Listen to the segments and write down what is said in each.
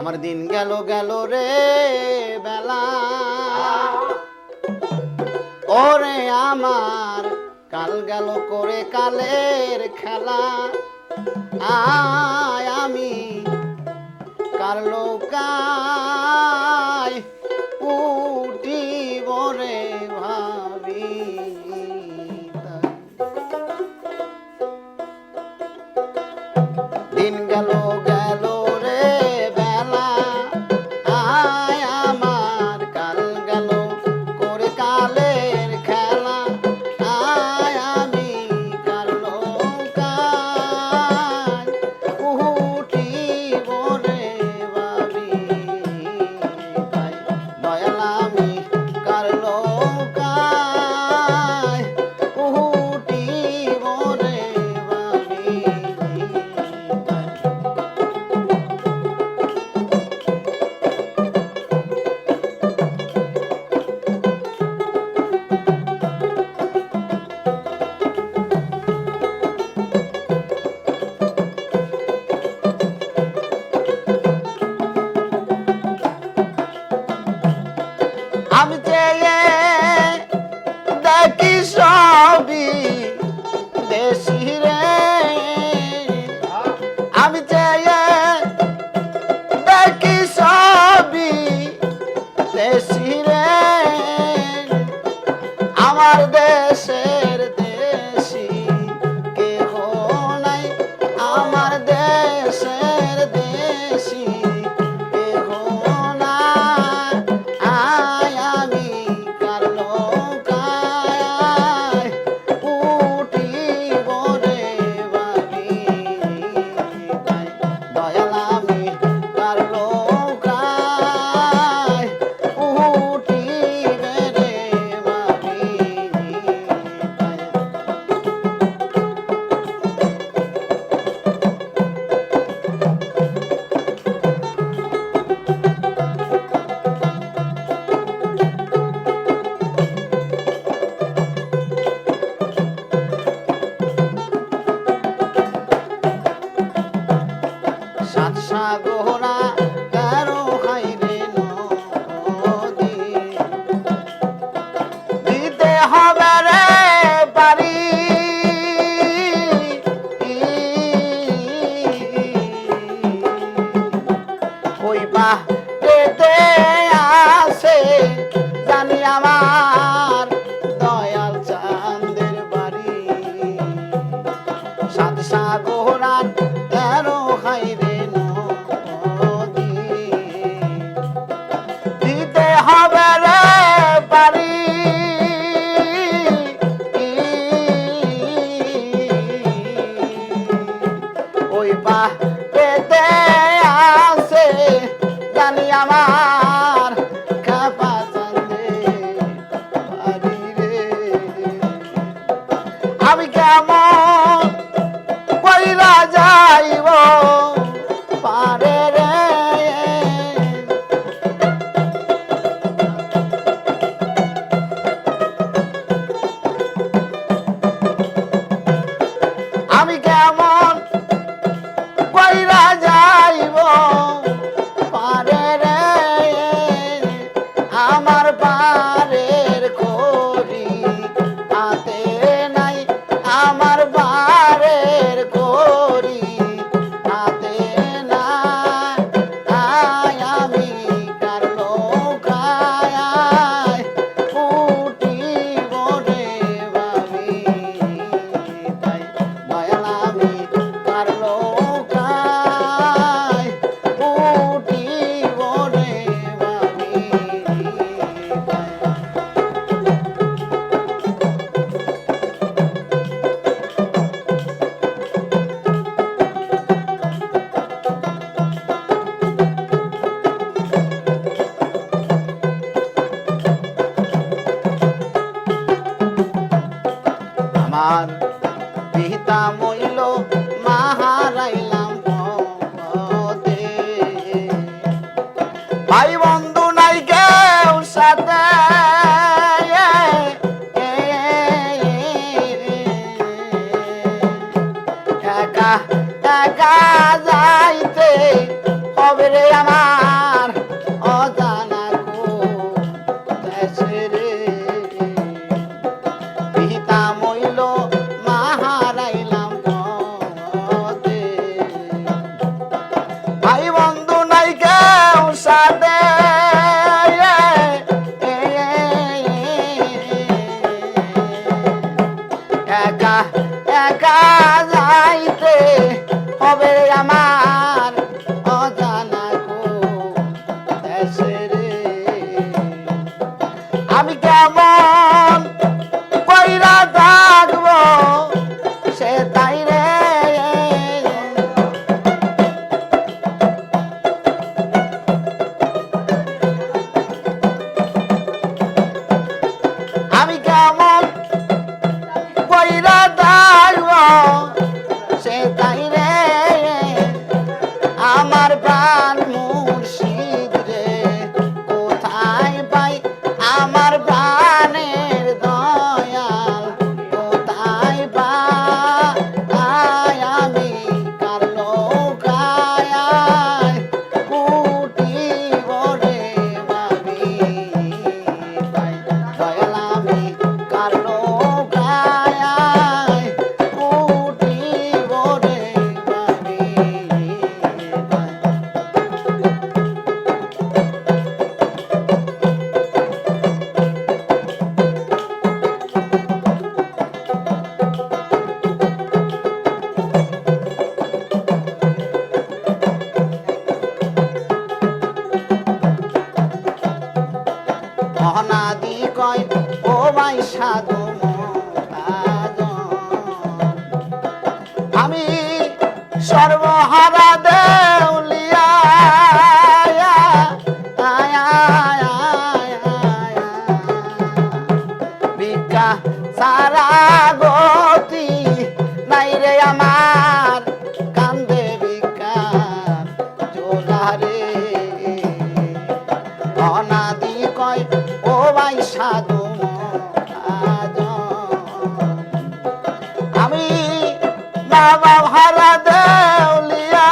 আমার দিন গেল গেল রে বেলা, ওরে আমার কাল গেল করে কালের খেলা। আয় আমি কার নৌকায় উঠিব রে ভাবি। দিন গেল গেল রে বেলা, আয় আমার কাল গেল করে কালের খেলা। আয় আমি কার নৌকায় উঠিব রে ভাবি। দয়াল আমি কার নৌকায় উঠিব রে ভাবি। আমি চেয়ে দেখি সবই দেশি রে, আমি চেয়ে দেখি সবই দেশি রে। আমার দেশের দেশি কেহ নাই, আমার দেশের দেশি কেহ নাই। আয় আমি কার নৌকায় উঠিব রে ভাবি। দয়াল আমি কার নৌকায় উঠিবে রে ভাবি। সাত সাগরা তেরো হাইরে নদী, দিতে হবে রে পারি। ওই বাহতে আছে জানি আমার দয়াল চাঁদের বাড়ি। সাত সাগরা তেরো হাইরে নদী, দিতে হবে রে পারি। ওই বাহতে আছে জানি আমার খেপা চাঁদের বাড়ি রে। আমি কেমন কইরা যাইব পারে রে, আমি কেমন কইরা যাইব পারে রে। আমার বারের করি হাতে নাই, আমার বারের করি হাতে নাই। আয় আমি কার নৌকায় উঠিব রে ভাবি। দয়াল আমি কার নৌকায় উঠিব রে ভাবি। আমার পিতা মইল মা হারাইলাম পথে, ভাই বন্ধু নাই কেউ সাথে। একা একা যাইতে হবে রে আমার। রে অনাদি কয় ও ভাই সাধু আমি বাবা ভাড়া দেউলিয়া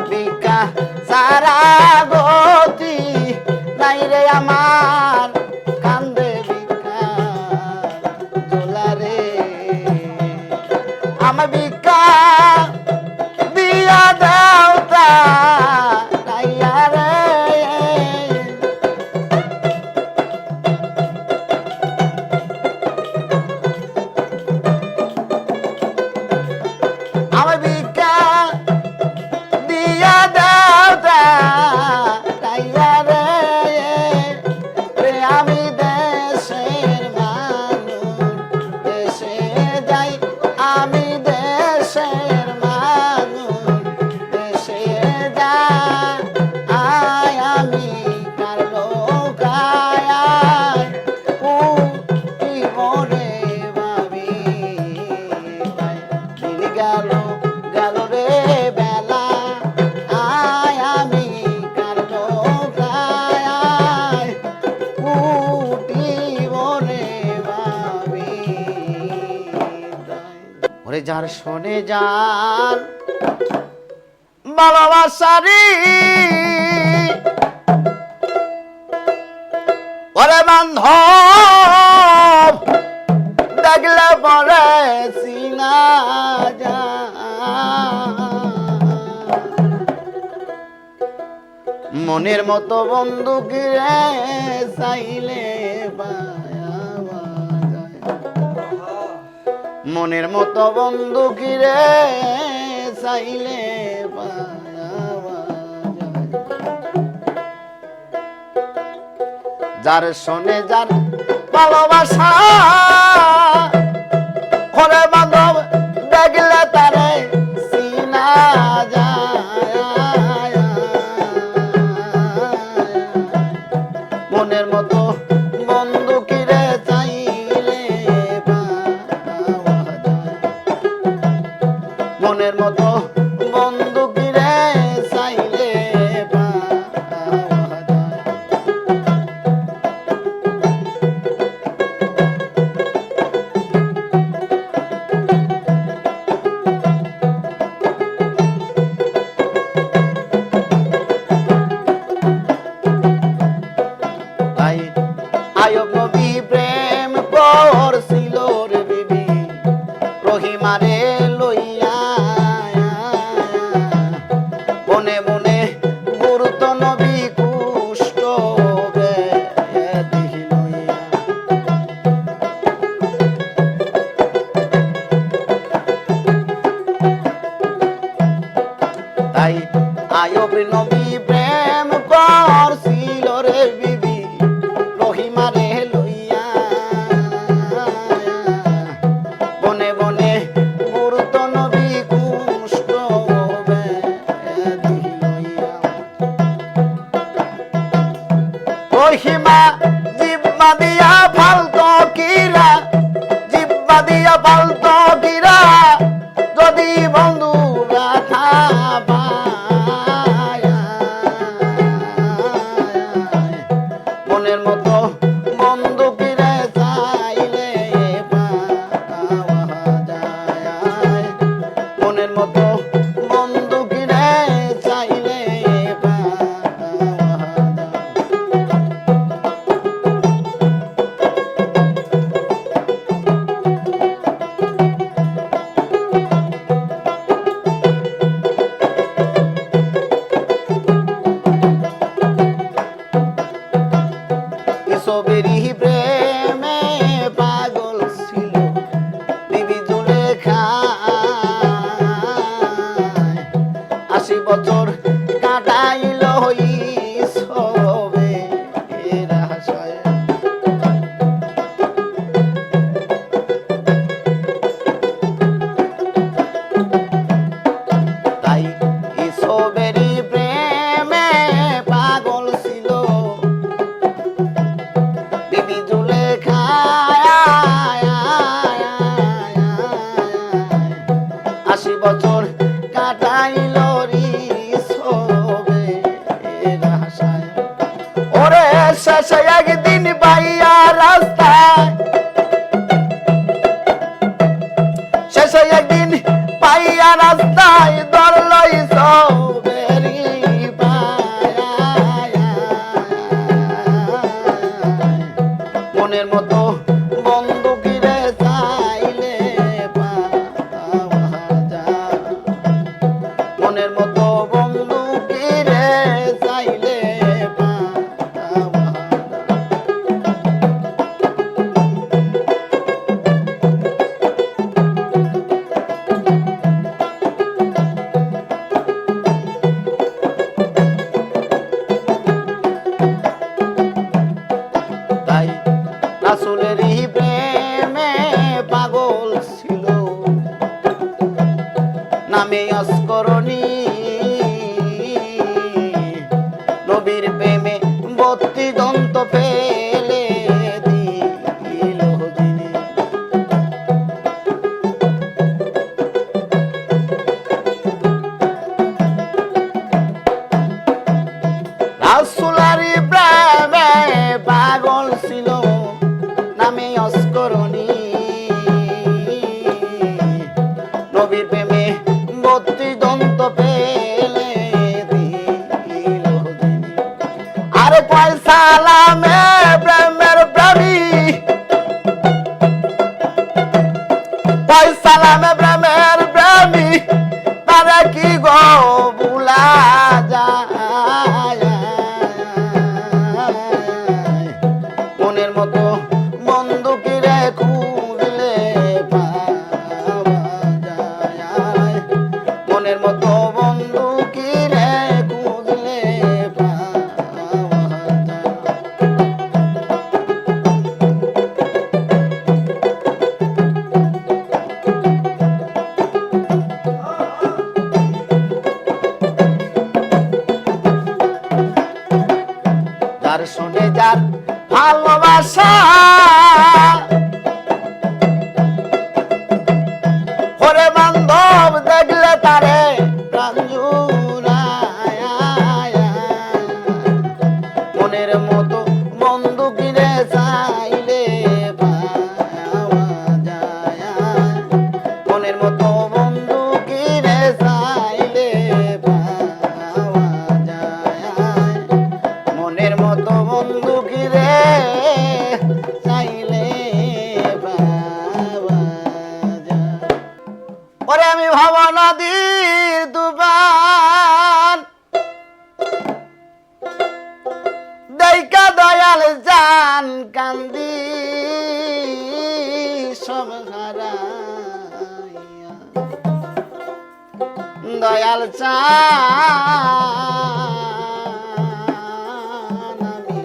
বিকা সারা গতি নাই রে আমার কান্দে বিকা জোলা রে আমি বিকা দিয়া দেওতা রাইয়া রে আমি বিকা দিয়া দেওতা রাইয়া রে রে আমি দেশের মানুষ দেশে যাই আমি দেশের মানুষ দেশে যাই আমি কার লোকায় কি মনে ভাবি দিন গেল গেল রে বেলা আমি কার লোকায় কুটি মনে ভাবি ওরে যার শোনে যার ভালোবাসারি ওরে বান্ধব দেখলে পরে চিনা যা মনের মতো বন্ধু কিরে চাইলে পাওয়া যায় মনের মতো বন্ধু কিরে চাইলে পাওয়া যায় যার শোনে যার ভালোবাসা ওরে বান্ধব দেখলে তারে চিনা যায় মনের মতো বন্ধু কিরে চাইলে পাওয়া যায় মনের মতো বন্ধু কিরে চাইলে পাওয়া যায় তাই আয়ব নবী প্রেম করছিল রে বিবি রহিমারে লইয়া মনে মনে গুরুত্ব নবী কুষ্ট ব্যাধি লইয়া তাই আয়ব নবী প্রেম করছিল রে বিবি রহিমারে লইয়া বনে বনে গুরুত্ব নবী কুষ্ট ব্যাধি লইয়া রহিমা জিব্বা দিয়া ফালতো কিরা জিব্বা দিয়া ফালতো কিরা যদি বন্ধু রাখা মনের মতো বন্ধু কিরে চাইলে পাওয়া যায় মনের মতো বন্ধু কিরে চাইলে পাওয়া যায় সবেরই প্রেমে পাগল ছিল বিবি জুলেখা 80 বছর কাটাইল রিসবে রাশায় ওরে শেষে একদিন পাইয়া রাস্তায় শেষে একদিন পাইয়া রাস্তায় ধরলই সবেরি পায় মনের মতো বন্ধুকিরে চাইলে পাওয়া যায় মনের মতো বন্ধুকিরে চাইলে পাওয়া তাই রাসূলেরই প্রেমে পাগল ছিল নামে অস্করণী নবীর প্রেমে 32 দন্ত ফেলে দিল যিনি রাসূলেরই প্রেমে পাগল ছিল নামে অস্করণী নবীর প্রেমে 32 দন্ত ফেলে দিল যিনি আরে কয় সালামে প্রেমের প্রেমী কয় সালামে প্রেমের প্রেমী তারা কি গো ভুলা যায় মনের মতো বন্ধুকিরে খুঁজলে পাওয়া যায় মনের মতো বন্ধুকিরে খুঁজলে পাওয়া যায় যার শুনে যার ভালোবাসা ওরে বান্ধব দেখলে তারে প্রাণ জুড়ায় মনের মতো বন্ধু কিনে চাইলে পাওয়া যায় মনের মতো বন্ধু কিনে চাইলে পাওয়া যায় মনের মতো বন্ধু কিরে চাইলে পাওয়া যায় ওরে আমি ভাবা নদীর দুবান দেখা দয়াল জান কান্দি সব হারাইয়া দয়াল চান আমি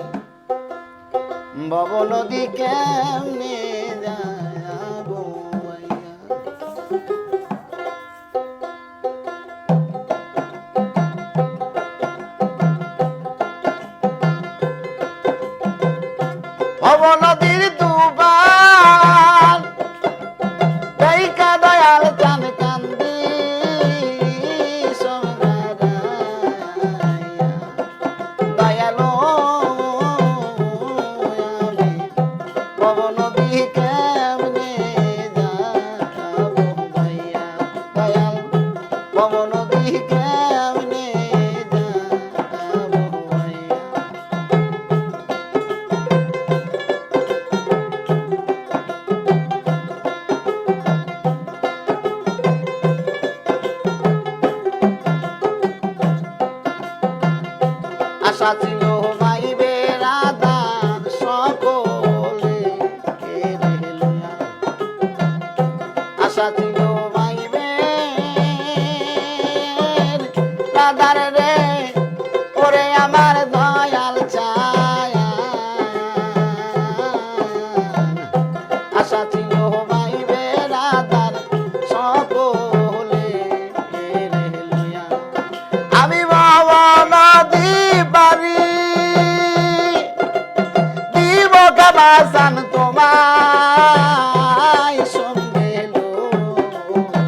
ভব নদী কেমনে যাবো ভব নদীর দুবান দেখা দয়াল চান কান্দি সব হারাইয়া দয়ালো আমি ভব নদী কেমনে যাবো ভাইয়া দয়াল ভব নদী কেমনে যাবো ভাইয়া আশা ছিল মাইবে রাধার সকলে কেড়ে লইয়া আশা ছিল মাইবে রাধার রে ওরে আমার দয়াল চায় আশা ছিল মাইবে রাধার সকলে কেড়ে লইয়া আমি বাবা নদী পারি দিব কাবাসান তোমায় সঙ্গে লইয়া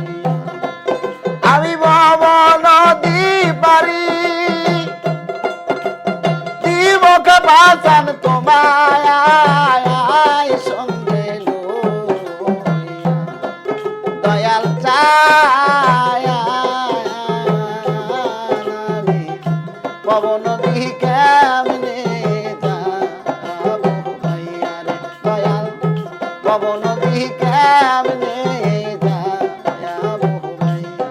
পবন নদী কেমনে যাবো ভাইয়া রে দয়াল পবন নদী কেমনে যাবো ভাইয়া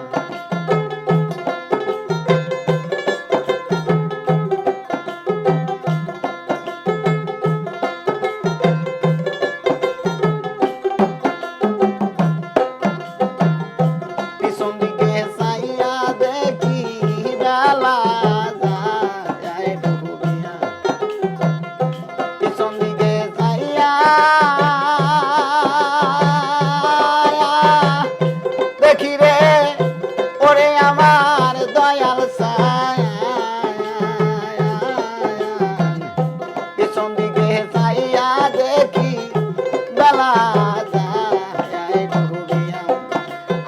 পিছন দিকে চাইয়া দেখি বেলা যায় ডুবিয়া পিছন দিকে চাইয়া দেখি রে ওরে আমার দয়াল পিছন দিকে চাইয়া দেখি বেলা যায় ডুবিয়া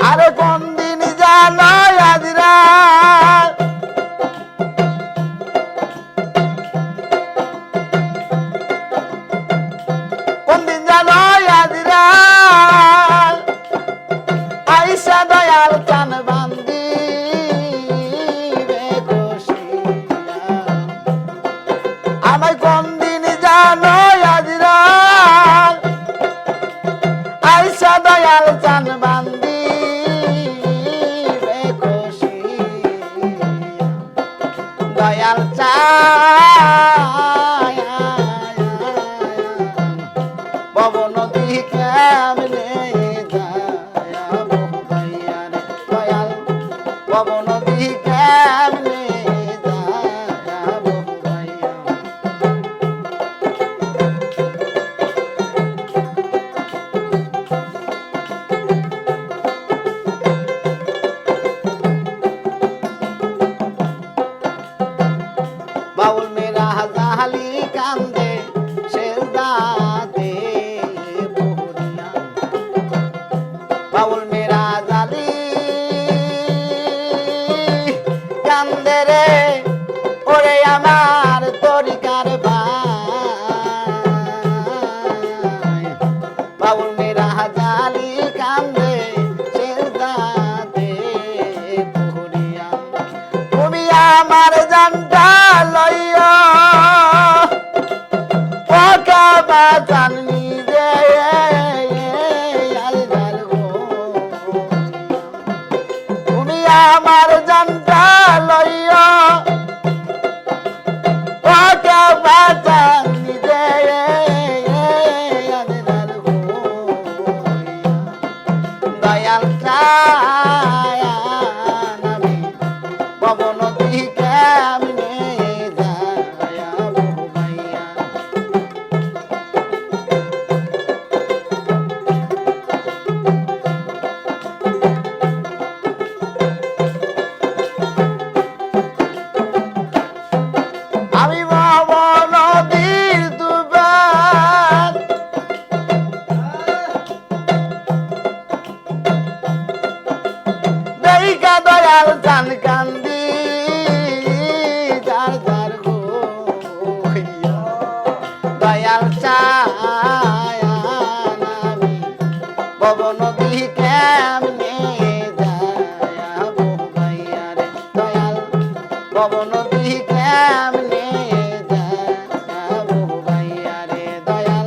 আরে কোন দিন জানো আজরা কোন দিন জানো আজরা আইসা দয়াল চান বান্দি রে বসিয়া আমায় কোন দিন জানো আজরা আইসা দয়াল চান বান্দি রে বসিয়া দয়াল চায় পবন নদী কেমনে যাবো ভাইয়া রে দয়াল পবন নদী কেমনে যাবো ভাইয়া বাউল মেরা জাহালি কান্দে সেজদাতে বহরিয়া বাউল মেরা জালি কান্দে রে ওরে আমার তরিকার ভাই বাউল মেরা জালি কান্দে সেজদাতে বহরিয়া তুমি আমার জানটা লইয়া ওকা বাঁচান নিজে তুমি আমার জানটা লইয়া ওকা বাঁচান নিজে দয়াল চায় আমি পবন নদী কেমনে যাবো ভাইয়া আমি পবন নদীর দুবার দেখা দয়াল চান কান্দি যার যার গো দয়াল চায় আমি পবন নদী কেমনে যাবো ভাইয়া রে দয়াল পবন নদী কেমনে যাবো ভাইয়া রে দয়াল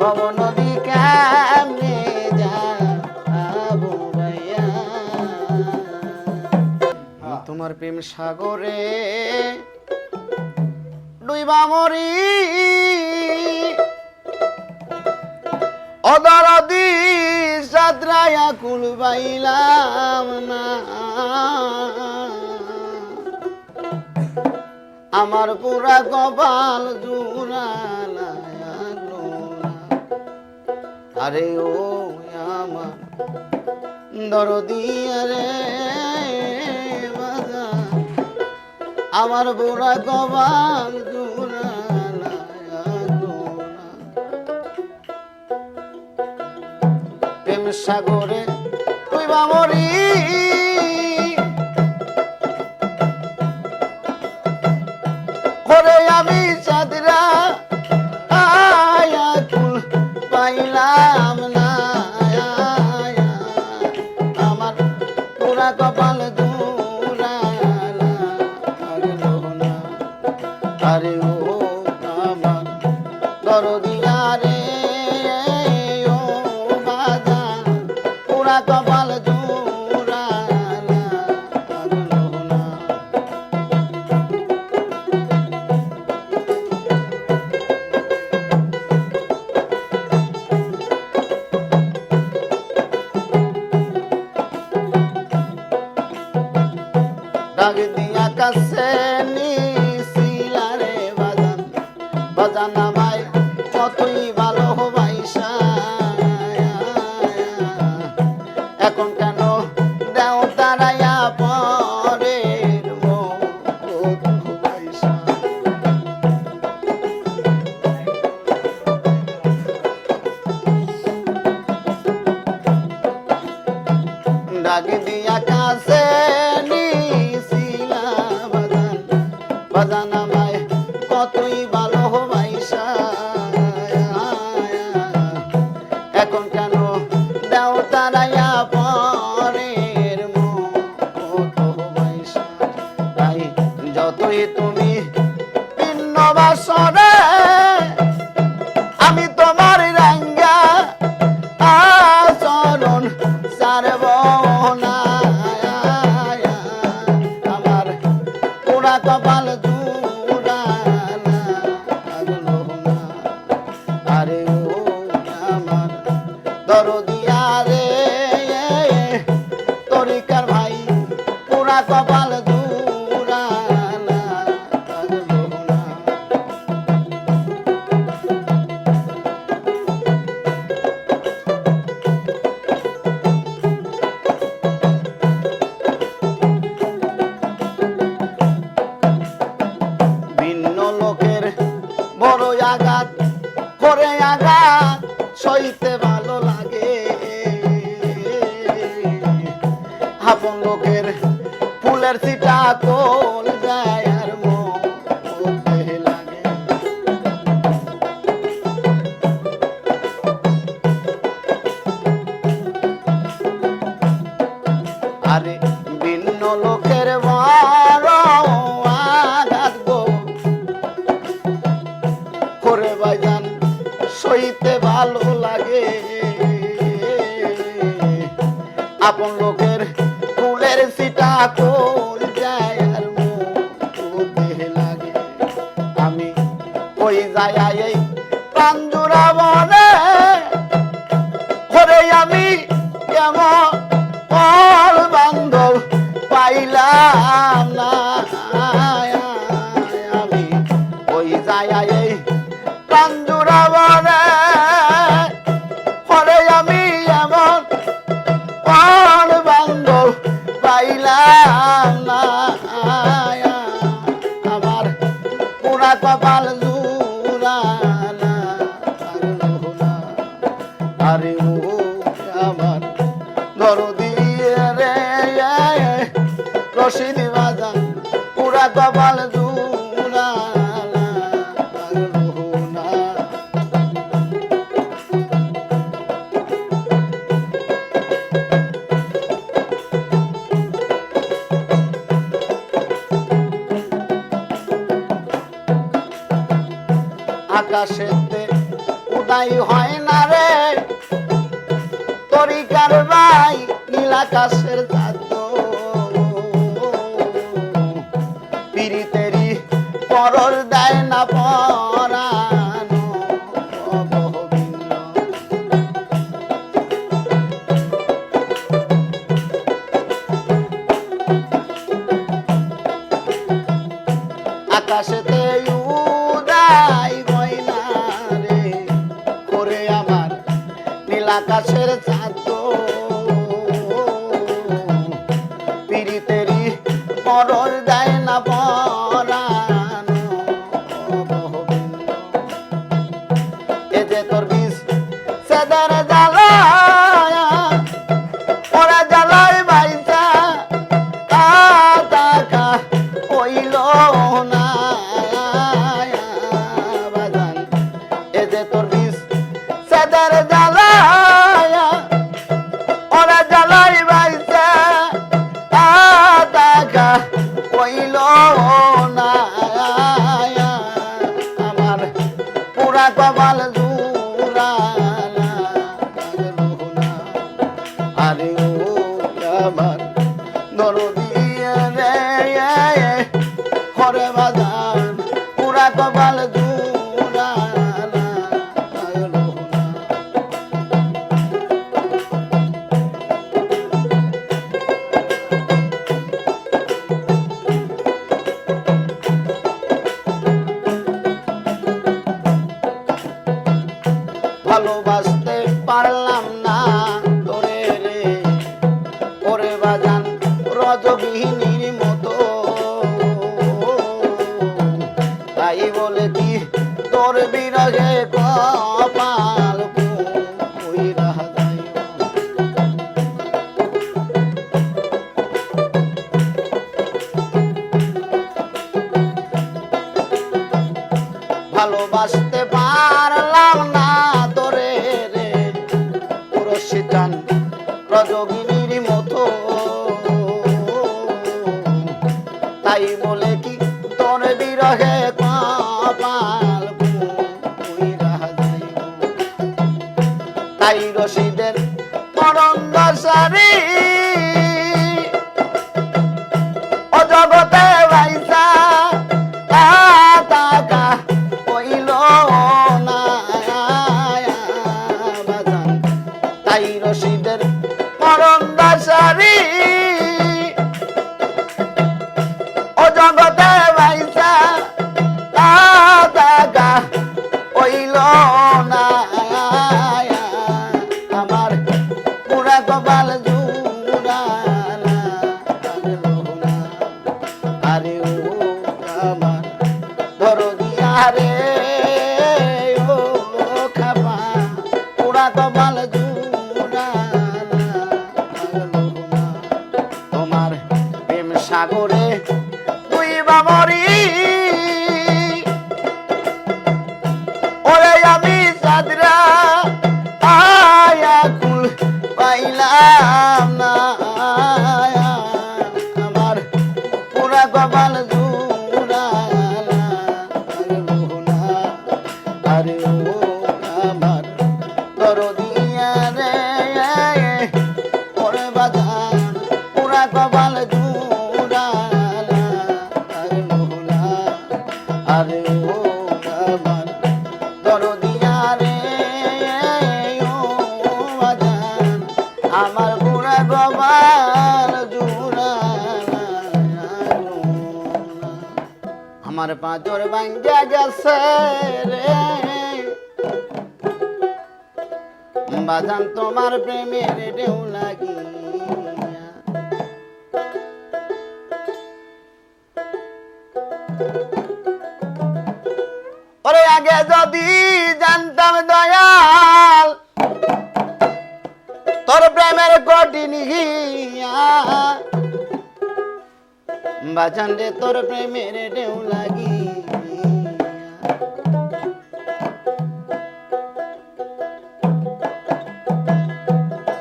পবন নদী কেমনে যাবো ভাইয়া তোমার প্রেম সাগরে ডুইবা মরি অদরদি সাদরায়া কুল বাইলাম না আমার পুরা কপাল জুড়ালায়ালো না আরে ও আমার দরদি রে বাজান আমার পুরা কপাল জুড়ালায়ালো না প্রেম সাগরে তুই বামরি করে আমি চাঁদরা আয়া কুল পাইলাম না আমার পুরা কপাল জুড়ালা লাগলো না। আরে ও আমার দরদিয়া রে ও বাজান পুরা কপাল জুড়ালা লাগলো না। ডাক দিয়া কাছে নিছিলা রে বাজান বাজান আমায় কতই ভালোবাসা এখন কেন দেও তারাইয়া পরের মতো ভাইসা। ডাক দিয়া কাছে নিছিলা বাজান বাজান আমায় কতই ভালোবাসা এখন কেন দেও তারাইয়া পরের মতো ভাইসা। তাই যতই তুমি ভিন্ন বাসরে আমি তোমার রাঙ্গা আচরণ সারব না। আমার পোড়া কপাল জুড়ালা লাগলো না। আরে ও আমার দরদিয়া রে তরিকার ভাই পোড়া কপাল জুড়ালা লাগলো না। ভিন্ন লোকের বড় আঘাত করে আঘাত সইতে ভালো লাগে। আপন লোকের ফুলের চিটা কোল যায় আর মধ্যে লাগে। আরে ভিন্ন লোকের বড় আঘাত গো করে বাজান সইতে ভালো লাগে। আপন লোকের ফুলের সিটা কোল যায় আর মধ্যে লাগে। আমি ওই যায় এই প্রাণ জুড়াবো রে করে আমি কেমন পর বান্ধব পাইলাম না। আমি ওই যায় এই প্রাণ জুড়াবো রে করে আমি এমন পর বান্ধব পাইলাম না। আমার পুরা কপাল জুড়ালা লাগলো না। আরে ও আমার দরদিয়া রে রশিদি বাজান পুরা কপাল জুড়ালা লাগলো না। আকাশেতে উদয় হয় না রে তরিকার ভাই নীল আকাশের চাঁদ পিরিতেরি পরর দেয় না পরানো গোবিন্দ। আকাশেতে উদয় হয় না রে করে আমার নীল আকাশের চাঁদ পিরিতেরি পরর দেয় না পরানো গোবিন্দ। এ যে তোর বিষ সেদার জ্বালা ওরা জ্বালায় বাইসা টাকা হইল না বাজান। এ যে তোর বিষ সেদার জ্বালা ওরা জ্বালায় বাইসা দরদি রে হরে বাজান পুরা কপাল জুড়ালা হলো না। ভালোবাসতে পারলাম না তোরে রে ওরে বাজান রজবিহীনির মতো, তাই বলে কি তোর বিরহে কপাল পুইরা যাইও। ভালোবাসতে পারলাম না তোরে রে পুরস্কার রজগিনীর মতো, তাই বলে কি তোর বিরহে কপাল পুইরা যাইব। তাই রশিদের মরঙ্গ সারি ও জগতে ভাইসা তাকা হইল না বাজান। তাই রশিদের মরঙ্গ সারি ও জগতে ভাইসা তাকা হইল না আমার পুরা কপাল জুড়ালা হলো না। আরে ও আমার দরদিয়া রে ও খাপা পুরা কপাল জুড়ালা হলো না। তোমার প্রেম সাগরে তুই বাবরি ওরে আমি সাদরা আয়া কুল পাইলাম না আমার পুরা কপাল জুড়ালা হলো না। আরে ও আমার দরদিয়া রে ওরে বাজান পুরা কপাল জুড়ালা হলো না। আরে ও আমার দরদিয়া রে ও বাজান আমার পুরা কপাল জুড়ালা হলো না। আমার পাঁচর ভাঙ্গা গেছে রে বাজান তোমার প্রেমের ঢেউ লাগিয়া। ওরে আগে যদি জানতাম দয়াল তোর প্রেমের কঠিন হিয়া বাজান রে তোর প্রেমের ঢেউ লাগিয়া।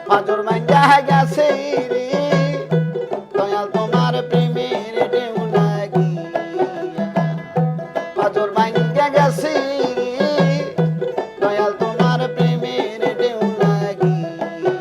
পাঁচর ভাঙ্গা গেছে রে দয়াল তোমার প্রেমের ঢেউ লাগিয়া। পাঁচর ভাঙ্গা গেছে রে দয়াল তোমার প্রেমের ঢেউ লাগিয়া।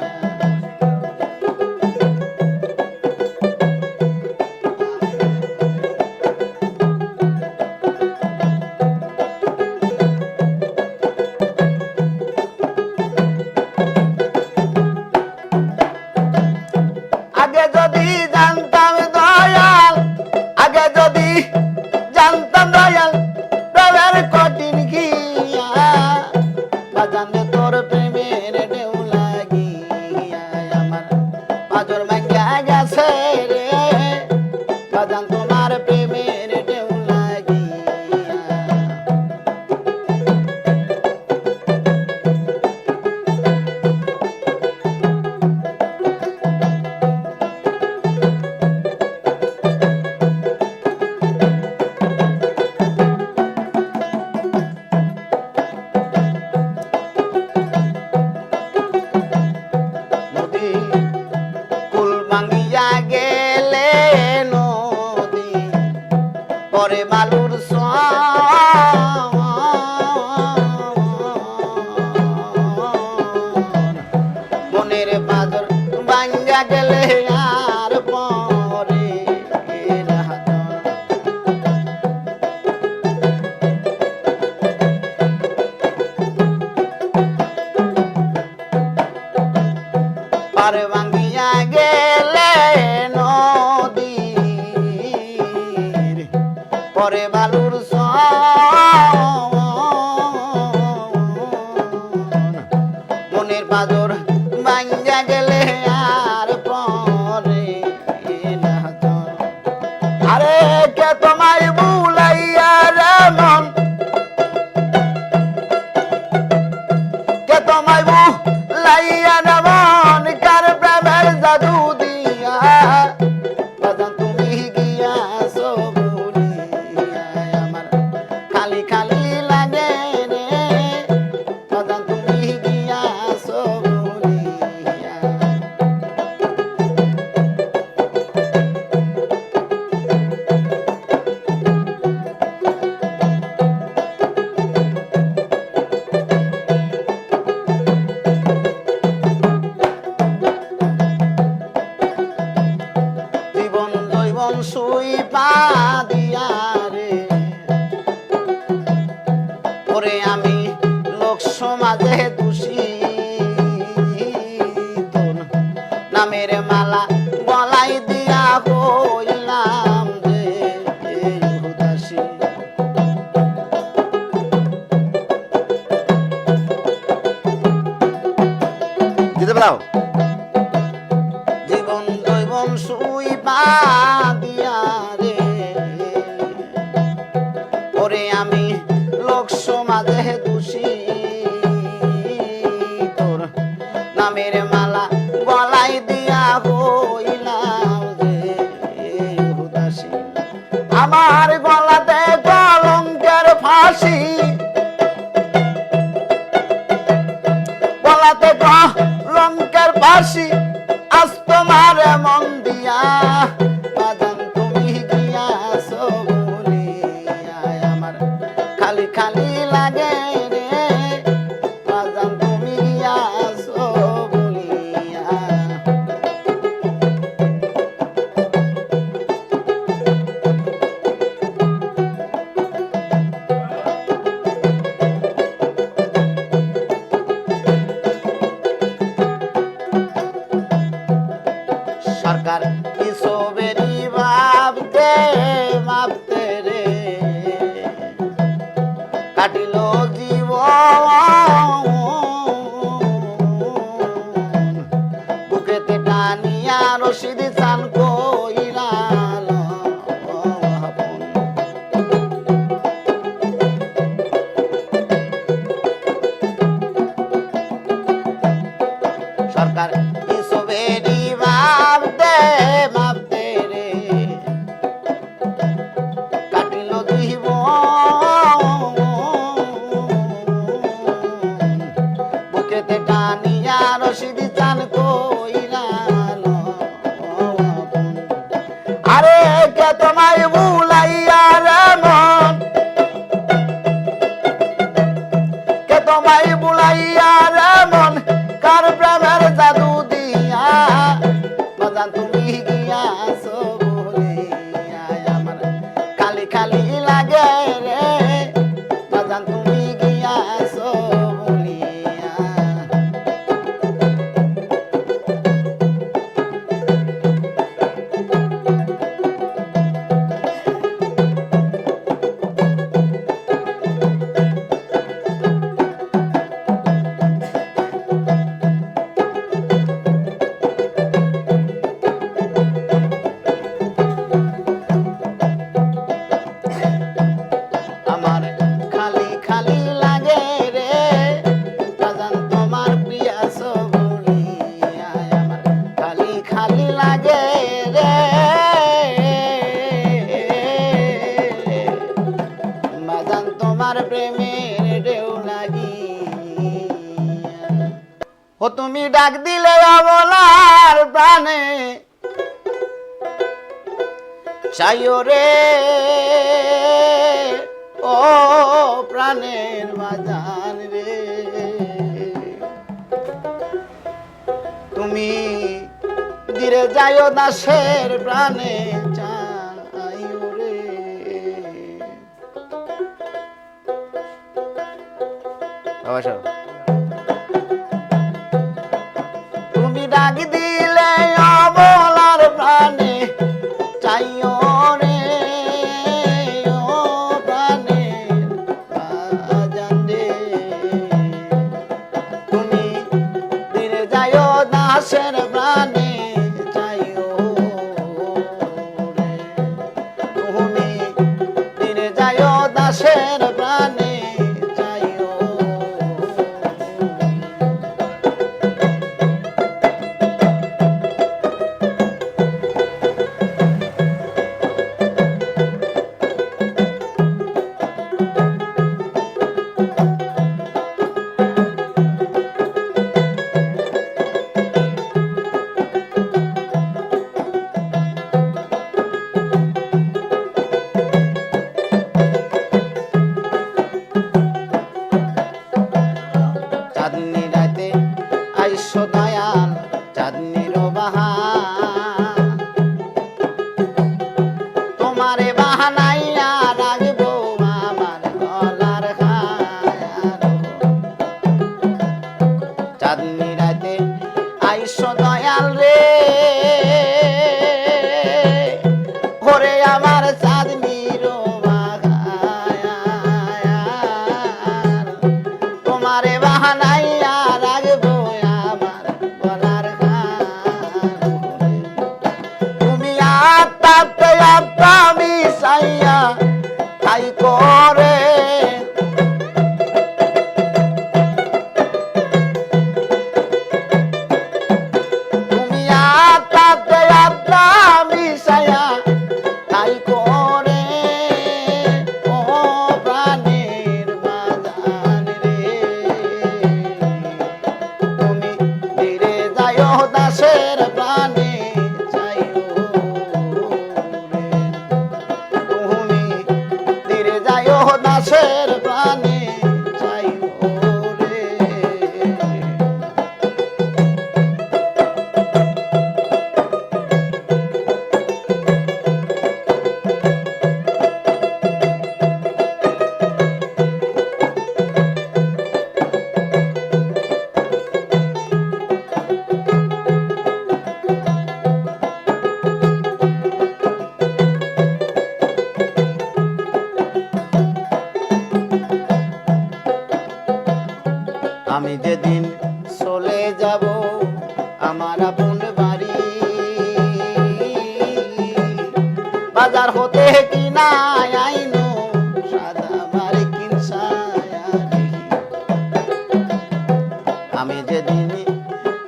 জীবন সুই পা দিয়া রে ওরে আমি লোক সমাজে দোষী তোর নামের মালা গলায় দিয়া হইলাম যে উদাসী দিতে পারো জীবন জৈবন সুই পা দিয়া রে ওরে আমি লোক সমাজে দোষী তোর নামের মালা গলায় দিয়া হইলাম যে উদাসী আমার গলাতে কলঙ্কের ফাঁসি গলাতে কলঙ্কের ফাঁসি আজ তোমার মন দিয়া বাজান তুমি গিয়াছো বলিয়া আমার খালি খালি লাগে রে বাজান তুমি গিয়াছো বলিয়া সরকার কিসবেরি ভাবতে ভাবতে রে কাটিল জীবন বুকেতে টানিয়া রশিদ চান কইলাল সরকার কিসবেরি ভাবতে ভাবতে রে কাটিল জীবন বুকেতে টানিয়া রশিদ চান কইলাল আরে কে তোমায় ভুলাইয়া রে মন কে তোমায় ভুলাইয়া রে মন কার প্রেমের জাদু দিয়া বাজান তুমি গিয়াছো বলিয়া আমার খালি খালি লাগে রে বাজান তুমি গিয়াছো বলিয়া আমার খালি খালি লাগে রে বাজান তোমার পিয়াসো বলিয়া আমার খালি খালি লাগে রে বাজান তোমার প্রেমের ঢেউ লাগি ও তুমি ডাক দিলে অবলার প্রাণে চাইও রে ও প্রাণের বাজান রে তুমি ধীরে যাইও দাসের প্রাণে চাইও রে তুমি ডাক দিলে অবলার প্রাণে চাইও রে ও প্রাণের বাজান রে তুমি ধীরে যাইও দাসের প্রাণে চাইও রে তুমি ধীরে যাইও দাসের প্রাণে চাইও আত্মাতে আত্মা মিশাইয়া তাই করে তুমি আত্মাতে আত্মা মিশাইয়া তাই করে ও প্রাণের বাজান রে তুমি ধীরে যাইও দাসের প্রাণে যাইও রে তুমি ধীরে যাইও দাসের প্রাণে যাইও রে আমি যেদিন চলে যাব আমার আপন বাড়ি বাজার হতে কিনা আইনো সাদা বাড়ি কিনসায়ারি আমি যেদিন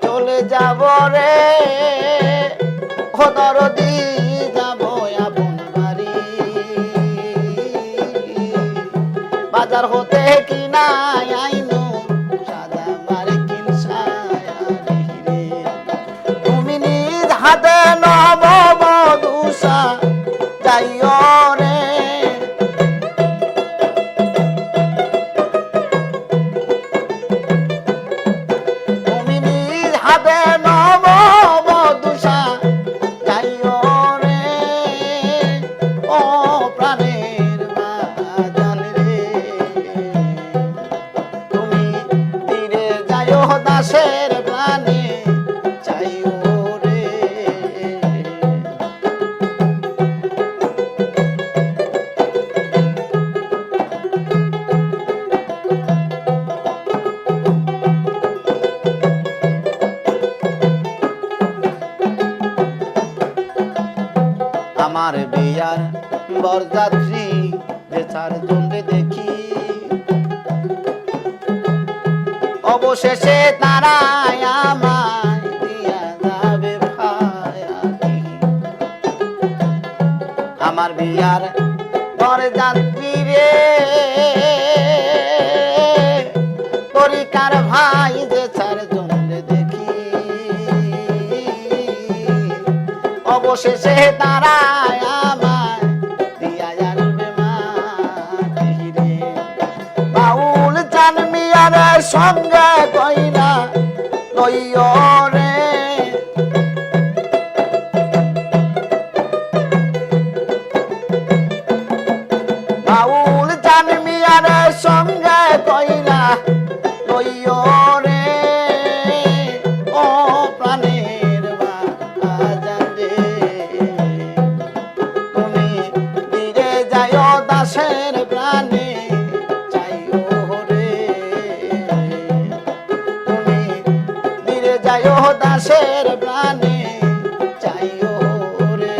চলে যাব রে ও দরদি যাব আপন বাড়ি বাজার হতে কিনা আইনো হাতে নব মধুসা যাইও রে তুমি নিজ হাতে নব মধুসা যাইও রে ও প্রাণের বাজান রে তুমি ধীরে যাইও দাসের প্রাণে যাইও আমার বিয়ার বরযাত্রী যে চারজন দেখি অবশেষে তারা আমায় দিয়া যাবে ভায়াতি আমার বিয়ার বরযাত্রী রে তরিকার ভাই যে চারজন দেখি অবশেষে তারা আমায় দিয়া যাবে মাটি রে বাউল চান মিয়ার সঙ্গে কইলা লইও রে বাউল চান মিয়ার সঙ্গে কইলা লইও রে ও প্রাণের বাজান রে তুমি ধীরে যাইও দাসের প্রাণে যাইও রে তুমি ধীরে যাইও দাসের প্রাণে যাইও রে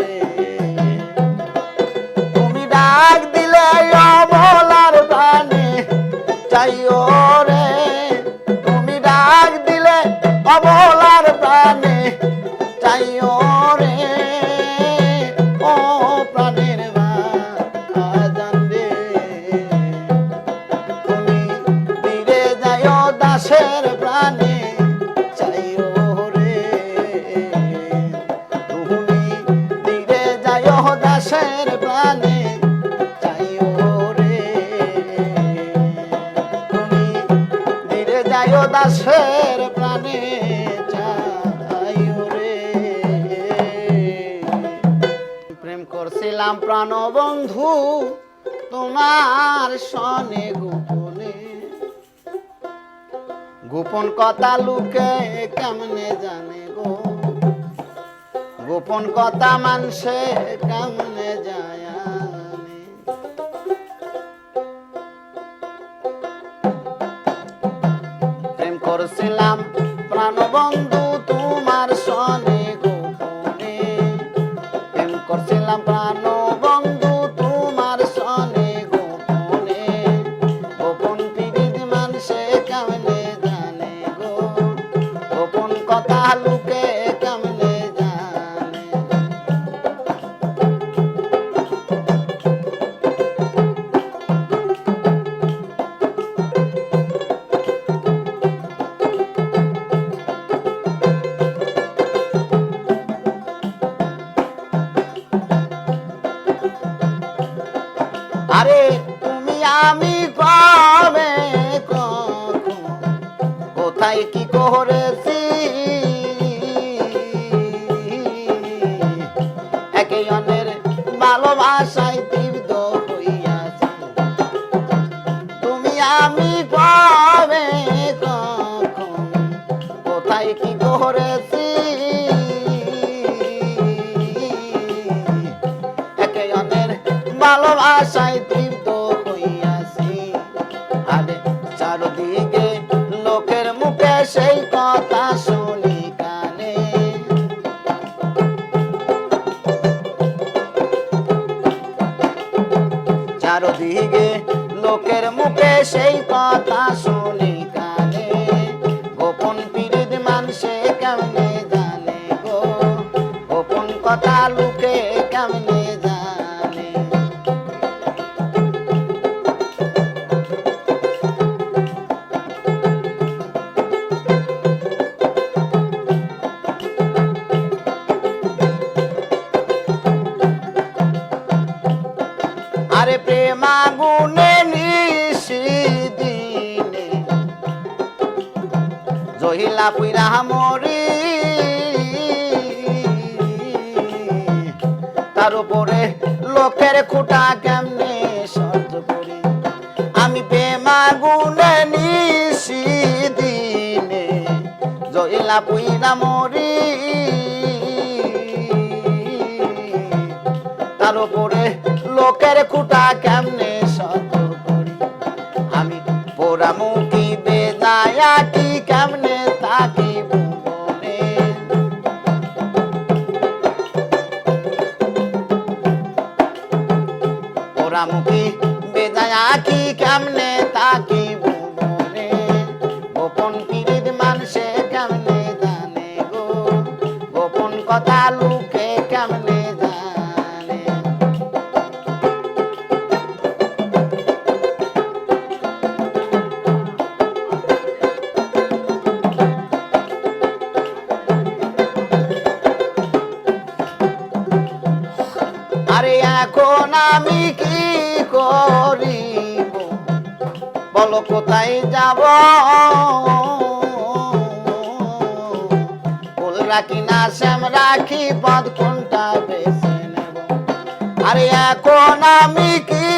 তুমি ডাক দিলে অমলার প্রাণে যাইও রে তুমি ডাক দিলে অমলার প্রাণে যাইও রে ও প্রাণের বাজান রে তুমি ধীরে যাইও দাসের প্রাণে যাইও রে তুমি ধীরে যাইও দাসের প্রাণে যাইও রে তুমি ধীরে যাইও দাসের প্রাণে যাইও রে প্রেম করছিলাম প্রাণবন্ধু তোমার সনে গোপনে গোপন কথা লুকে কেমনে জানে গো গোপন কথা মানুষে কেমনে যায় প্রেম করছিলাম প্রাণবন্ধু তোমার সনে গোপনে প্রেম করছিলাম প্রাণ বন্ধু তোমার সনে গোপনে, গোপন পীড়িত মানুষে কেমনে জানে গো, গোপন কথা লুকে কেমনে জানে। আরে তুমি আমি কবে কখন কোথায় কি করেছি, একে অন্যের ভালোবাসায় তীব্র হইয়াছি। তুমি আমি কবে কখন কোথায় কি করেছি, একে অন্যের ভালোবাসায় তৃপ্ত হইয়াছি। আরে চারদিকে লোকের মুখে সেই কথা শুনি কানে, চারদিকে লোকের মুখে সেই কথা শুনি কানে, গোপন পীড়িত মানুষে কেমনে জানে গো, গোপন কথা লুকে কেমনে জানে। আরে প্রেম আগুনে নিশিদিনে জহিলা পুইরা মরি, তার উপরে লোকের খুঁটা কেমনে সহ্য করি। আমি প্রেম আগুনে নিশিদিনে জহিলা পুইরা মরি, তার উপরে লোকের খুঁটা কেমনে সহ্য করি। আমি পোড়ামুখী বেজায়া কি কেমনে থাকি ভুবনে, পোড়ামুখী বেজায়া কি কেমনে থাকি ভুবনে, গোপন পীড়িত মানুষে কেমনে জানে গো, গোপন কথা লুকে কেমনে জানে। আরে এখন আমি কি করিব বলো, কোথায় যাব, ফুল রাখি না শ্যাম রাখি পদ কোনটা বেছে নেব। আরে এখন আমি কি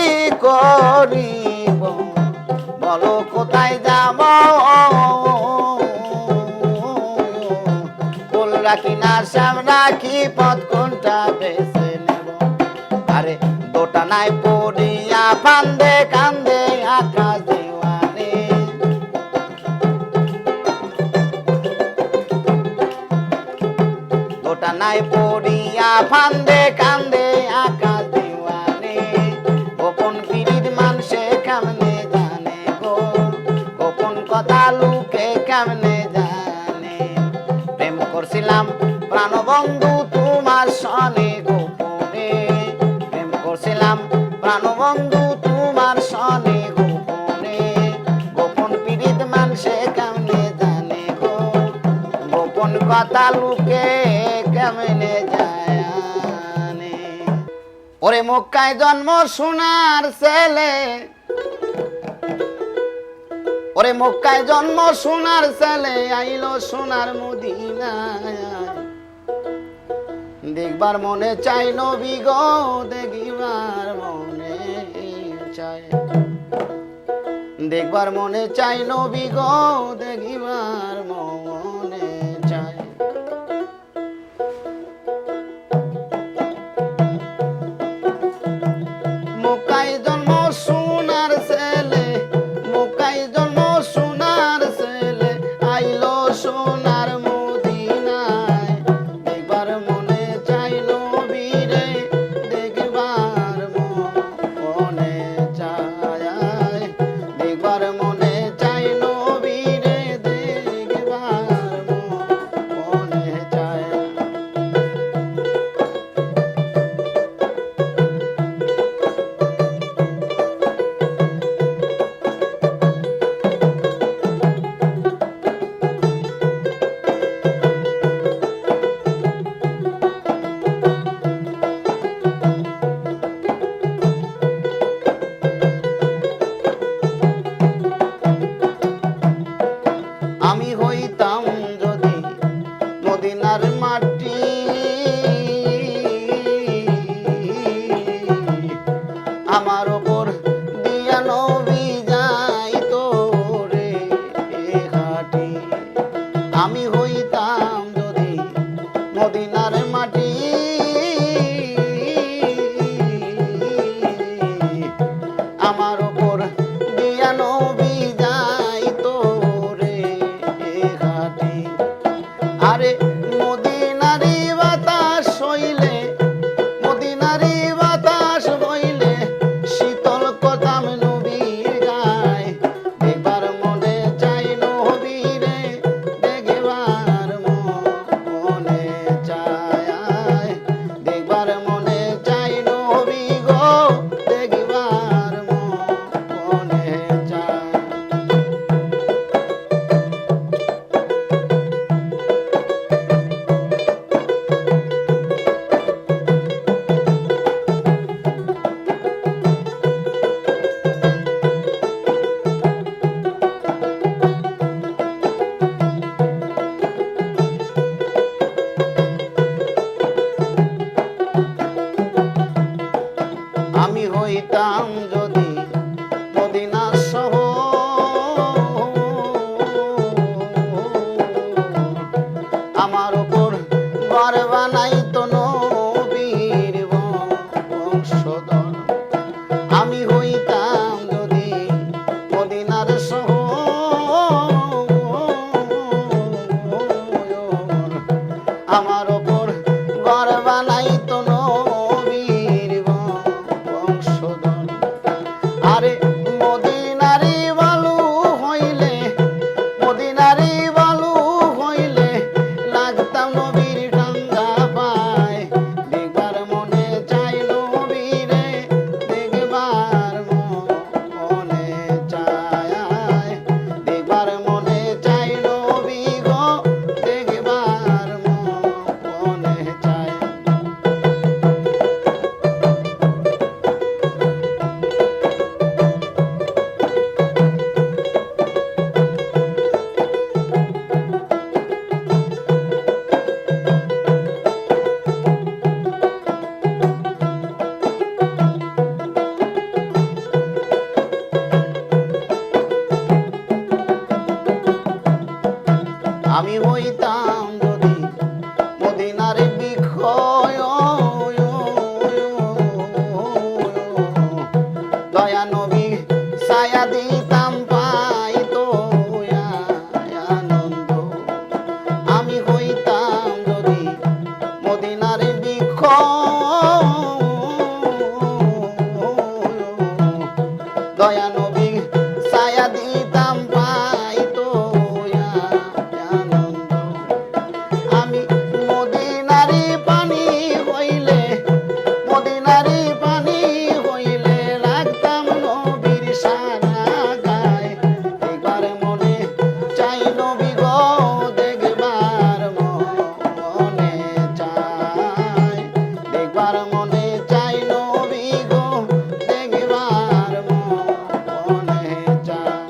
করিব বলো, কোথায় যাব, ফুল রাখি না শ্যাম রাখি পদ কোনটা বেছে নেব। আরে দোটা নাই পড়িয়া ফান্দে কান্দে আকাশ দেওয়ানে, দোটা নাই পড়িয়া ফান্দে কান্দে আকাশ দেওয়ানে, গোপন পীড়িত মানুষে কেমনে জানে গো, গোপন কথা লুকে কেমনে জানে। প্রেম করছিলাম প্রাণবন্ধু তোমার সনে গোপনে, প্রেম করছিলাম প্রাণবন্ধু তোমার সনে গোপনে, গোপন পীড়িত মানুষে কেমনে জানে গো, গোপন কথা লুকে কেমনে জানে। ওরে মক্কায় জন্ম সোনার ছেলে, ওরে মক্কায় জন্ম সোনার ছেলে, আইলো সোনার মদিনায়, দেখবার মনে চাই নবী গো, দেখিবার মনে চাই, দেখবার মনে চাই নবী গো, দেখিবার মনে চাই। মক্কায় জন্ম সোনার ছেলে, মক্কায় জন্ম সোনার ছেলে, আইলো সোনার মদিনায়, দেখবার মনে চাই নবী রে, মদিনারি বাতাস বইলে শীতল কথাম নবীর গায় দেখবার মনে চাই নবীরে দেখবার মনে চায় দেখবার মনে চাই নবী গো দেখবার মনে চায় আমি হইতাম যদি মদিনা সহ আমার উপর ঘর বানাইতো নবীর বংশধর আমি হইতাম যদি মদিনার সহ আমার উপর ঘর বানাইতো নবীর বংশধর আরে মদিনারি বালু হইলে মদিনারি বালু হইলে লাগতাম নবীর টাঙ্গা পায় দেখবার মনে চাই নবীরে দেখবার মনে চায় দেখবার মনে চাই নবী গো দেখবার মনে চায় আমি হইতাম যদি মদিনার বিক্ষয় দয়া নবী ছায়া দিতাম পাইতো আনন্দ আমি হইতাম যদি মদিনার বিক্ষয় দয়া নবী ছায়া দিতাম পাইতো আনন্দ আমি মদিনারি পানি হইলে মদিনারি পানি হইলে রাখতাম নবীর সারা গায় দেখবার মনে চাই নবী গো দেখবার মনে চাই দেখবার মনে চাই নবী গো দেখবার মনে চাই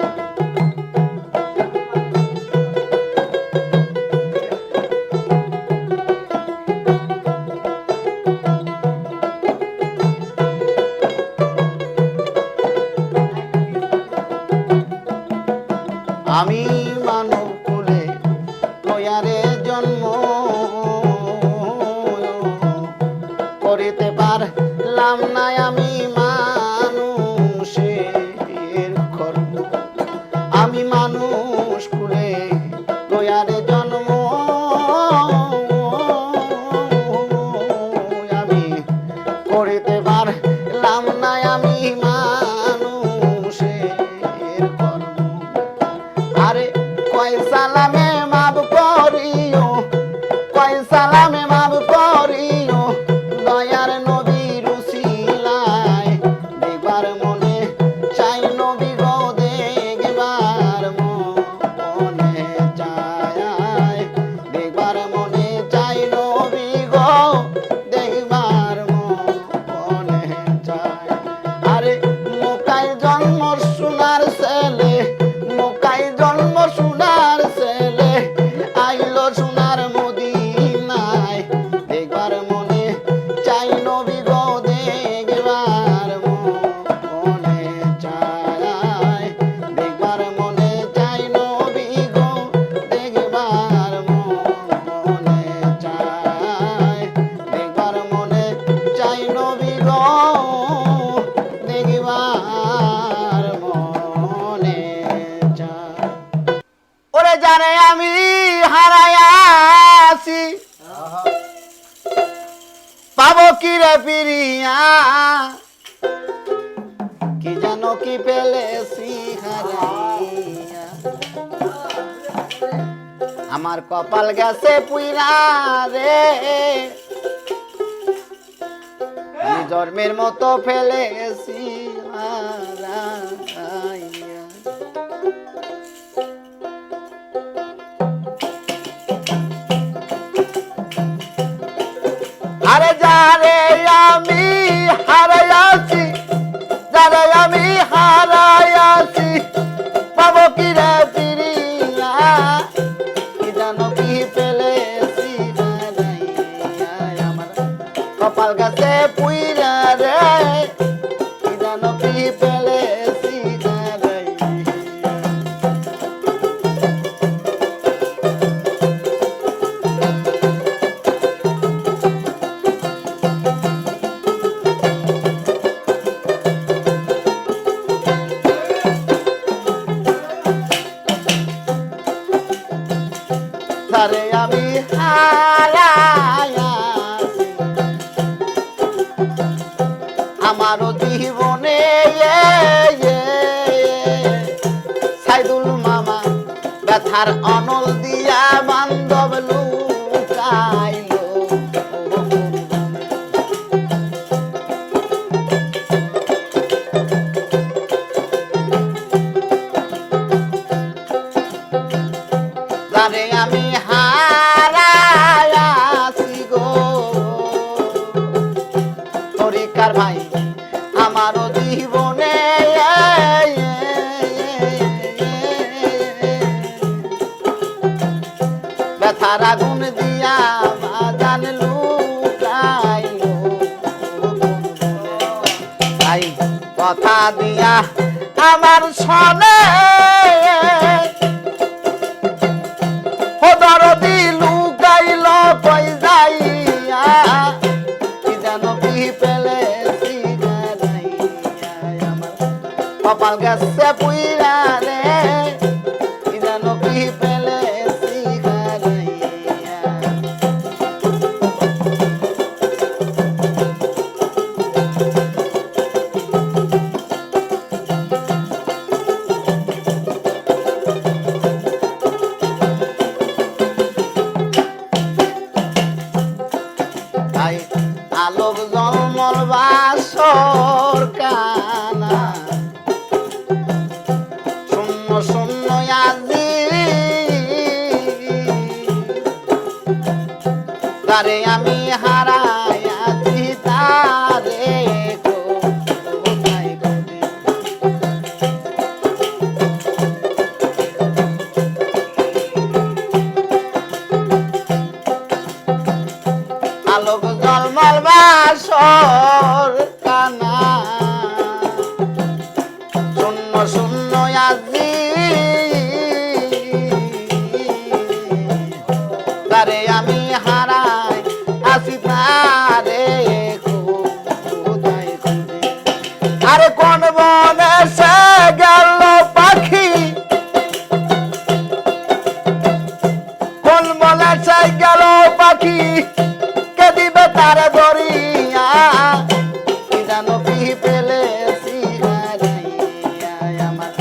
আমি মানব কুলে লয়ারে জন্ম করিতে পারলাম না আমি মানুষের কর্ম আমি মানুষ কুলে লয়ারে জন্ম আমি করিতে পারলাম না আমি মানুষের কর্ম আরে কয় সালামে মাফ করিও কয় সালামে মাফ করিও দয়ার নবীর উসিলায় আমার কপাল গেছে পুইরা রে আমি জন্মের মতো ফেলেছি হারাইয়া। আরে যারে আমি হারাইয়াছি যারে আমি হারাইয়াছি পাবো কি রে ফিরিয়া কি জানো কি ফেলেছি হারাইয়া আমার কপাল গাছে পুইরা রে কি জানো কি ফেলেছি হারাইয়া। তারে আমি হারাইয়াছি আমারও জীবনে সাইদুল মামা ব্যথার অনল দিয়া বান্ধব লুকাইলো যারে আমি হারাইয়াছি গো তরিকার ভাই আমারও জীবনে ব্যথার আগুন দিয়া বাজান লুকাইলো তাই কথা দিয়া আমার সনে দরদি লুকাইল কই যাইয়া কি যেন কি ফেলেছি হারাইয়া আমার কপাল গেছে পুইরা রে কি যেন কি ফেলেছি হারাইয়া। তাই আলোক জলমল বাসর কানা শূন্য শূন্য আজি তারে আমি হারাইয়াছি তারে কোথায় খুঁজি। আলোক জলমল বাসর কানা শূন্য শূন্য আজি তারে আমি হারাই আসি তারে কোথায় খুঁজি। আরে কোন বনে সে গেল পাখি কোন বনে সে গেল পাখি কে দিবে তার দরিয়া কি জানো কি ফেলেছি হারাইয়া আমার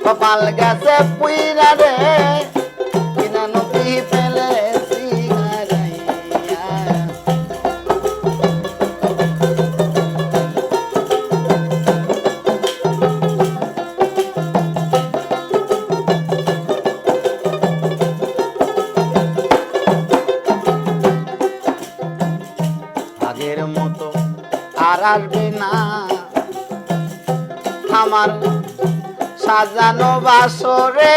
কপাল গেছে পুইরা রে কি জানো কি ফেলেছি হারাইয়া। আগের মতো আর আসবে না আমার সাজানো বাসরে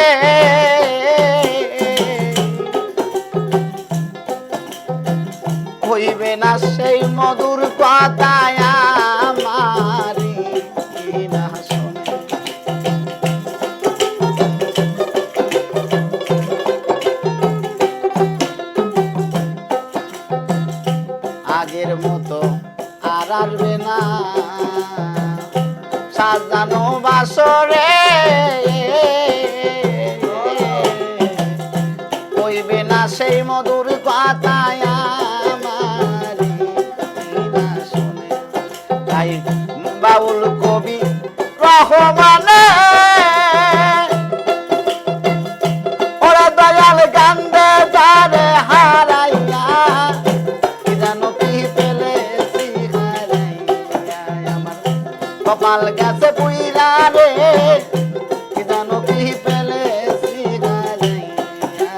হইবে না সেই মধুর কথায় আমারি না শোনে। আগের মতো আর আসবে না সাজানো বাসরে হইবে না সেই মধুর কথায় আমারি না শোনে। তাই বাউল কবি রহমানে ওরা দয়াল গান কপাল গেছে পুইরা রে কি জানো কি ফেলেছি গালাইয়া।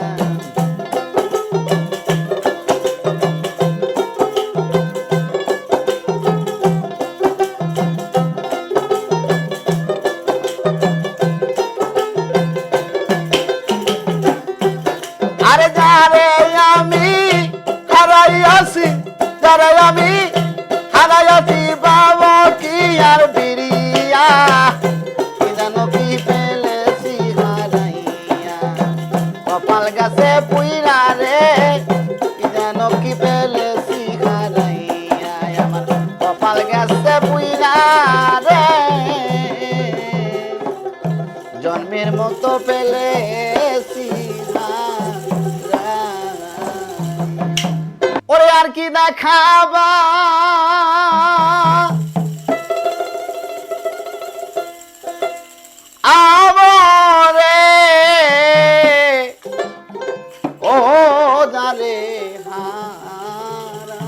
আরে যারে আমি হারাইয়াছি, যারে আমি হারাইয়াছি বাবা কি আর বিরিয়া কি জানো কি ফেলেছি হারাইয়া। কপাল গাছে পুইরা রে কি জানো কি ফেলেছি হারাইয়া। আমার কপাল গাছে পুইরা রে জন্মের মতো ফেলেছি। ওরে আর কি দেখাবা আমরে ও জারে হারা,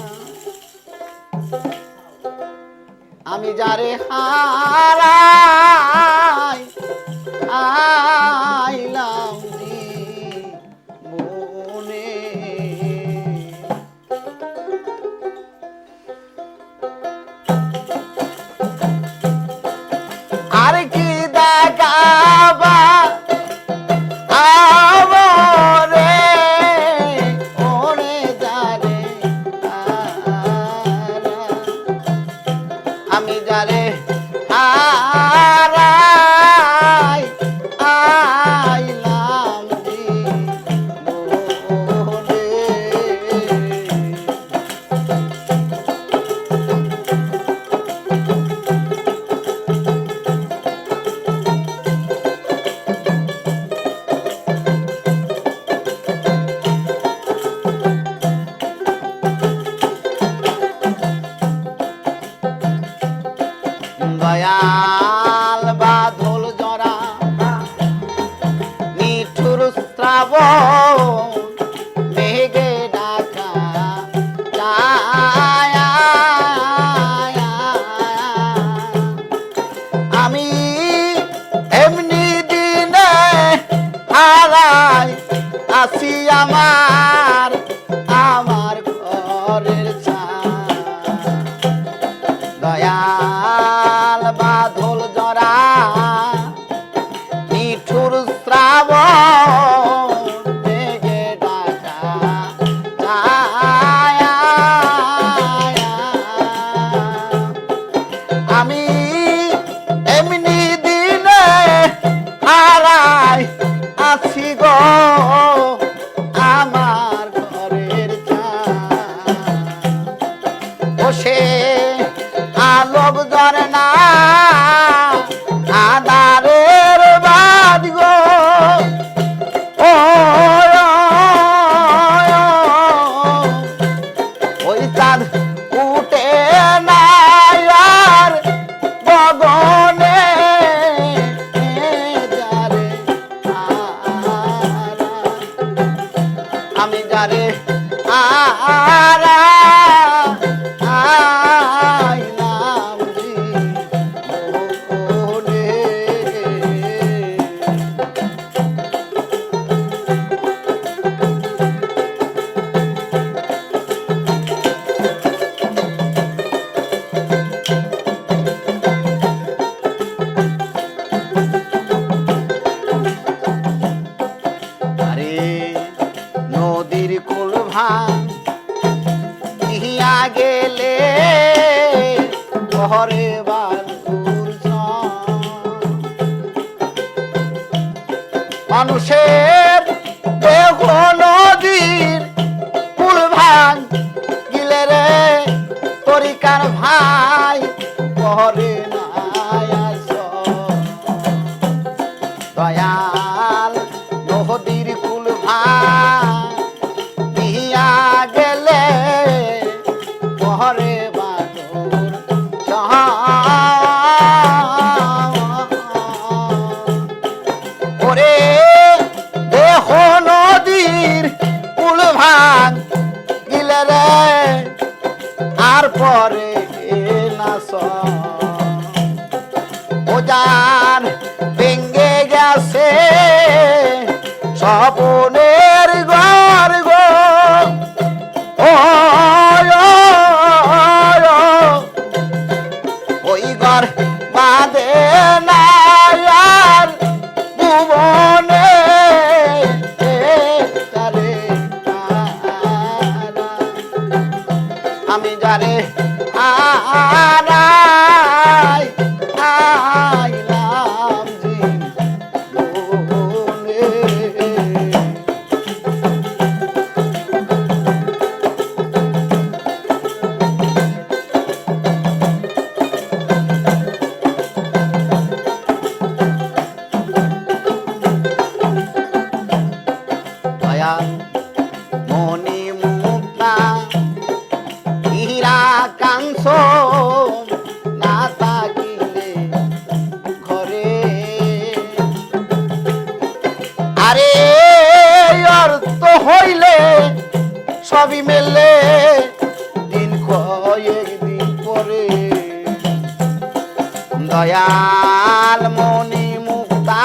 আমি যারে হারাই আইলাম জীবনে। আর কি দেখাবা আমরে ওরে যারে হারা, আমি যারে হারাই আইলাম জীবনে। দয়াল বাদল জরা নিঠুর শ্রাবণ মেঘে ডাকা ছায়া। আমি এমনি দিনে হারাই আসি আমার আমার ঘরের ছায়া। দয়াল বাদল জরা নিঠুর শ্রাবণ মেঘে ডাকা ছায়া। আমি এমনি দিনে হারাই আছি গো আমার ঘরের ছায়া। বসে আলোক ধরে না আধারের বাদ গো ও ওই চাঁদ উঠে না আর গগনে যারে হারা, আমি যারে হারা আইলাম জীবনে। আরে নদীর কুল ভাঙ ইহিয়া গেলে ঘরে বালুর মানুষের দেহ নদীর কুল ভাঙ গিলে রে তরিকার ভাই ঘরে নাই আস। দয়াল নদীর কুল ভাঙ ইহিয়া গেলে ঘরে বালুর ওরে দেহ নদীর কুল ভাঙ গিলে রে আর পরে না যার ভেঙ্গে গেছে স্বপনের ঘর গো ও ওই ঘর বাঁধে না আর ভুবনে তারে আমি যারে আনাই আইলাম জীবনে দয়াল মনি মুক্তা হীরা কাঞ্চন না থাকিলে ঘরে আরে অর্থ হইলে সবই মেলে দিন কয়েক দিন পরে দয়াল মনি মুক্তা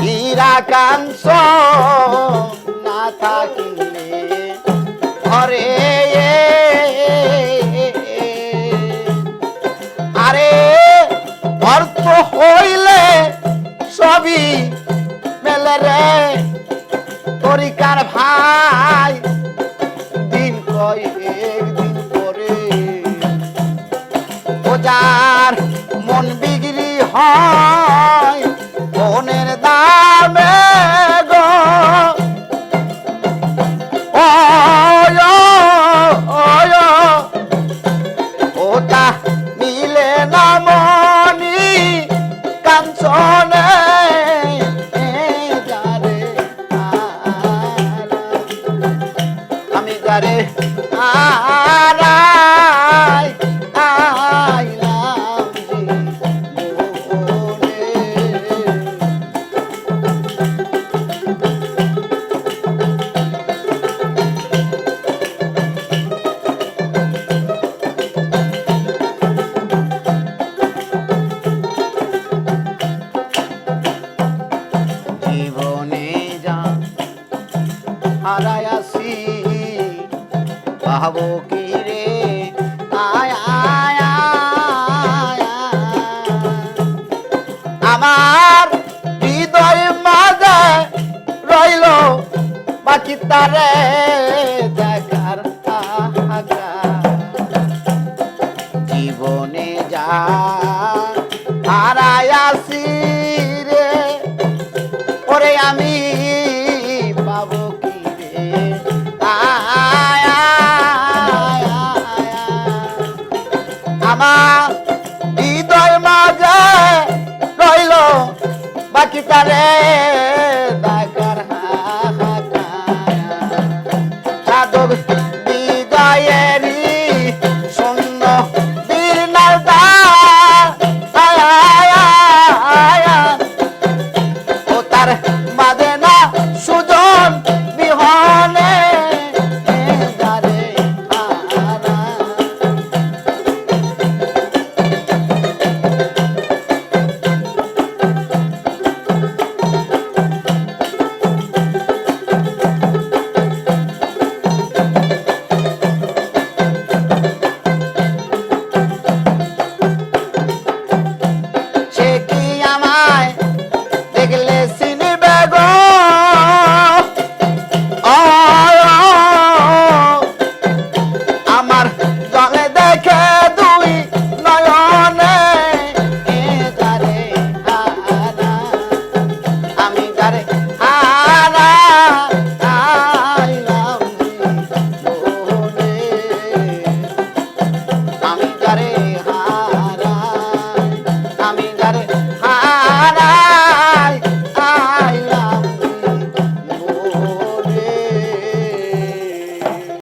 হীরা কাঞ্চন না থাকিলে ঘরে আরে অর্থ হইলে সবই মেলে রে তরিকার ভাই দিন কয়েক দিন পরে ওজার মন বিক্রি হয় মনের দামে গো ওটা মিলে না মনি কাঞ্চনে যারে আমি যারে আনাই আইলাম জীবনে জীবনে যা হারাই আসি পাবো কি রে আয় আয় আয় আমার হৃদয় মাঝে রইল বাকি তারে দেখার জীবনে যা হারাই আসি রে ওরে আমি পাবো কি রে আয় আয় আয় আমার হৃদয় মাঝে রইল বাকি তারে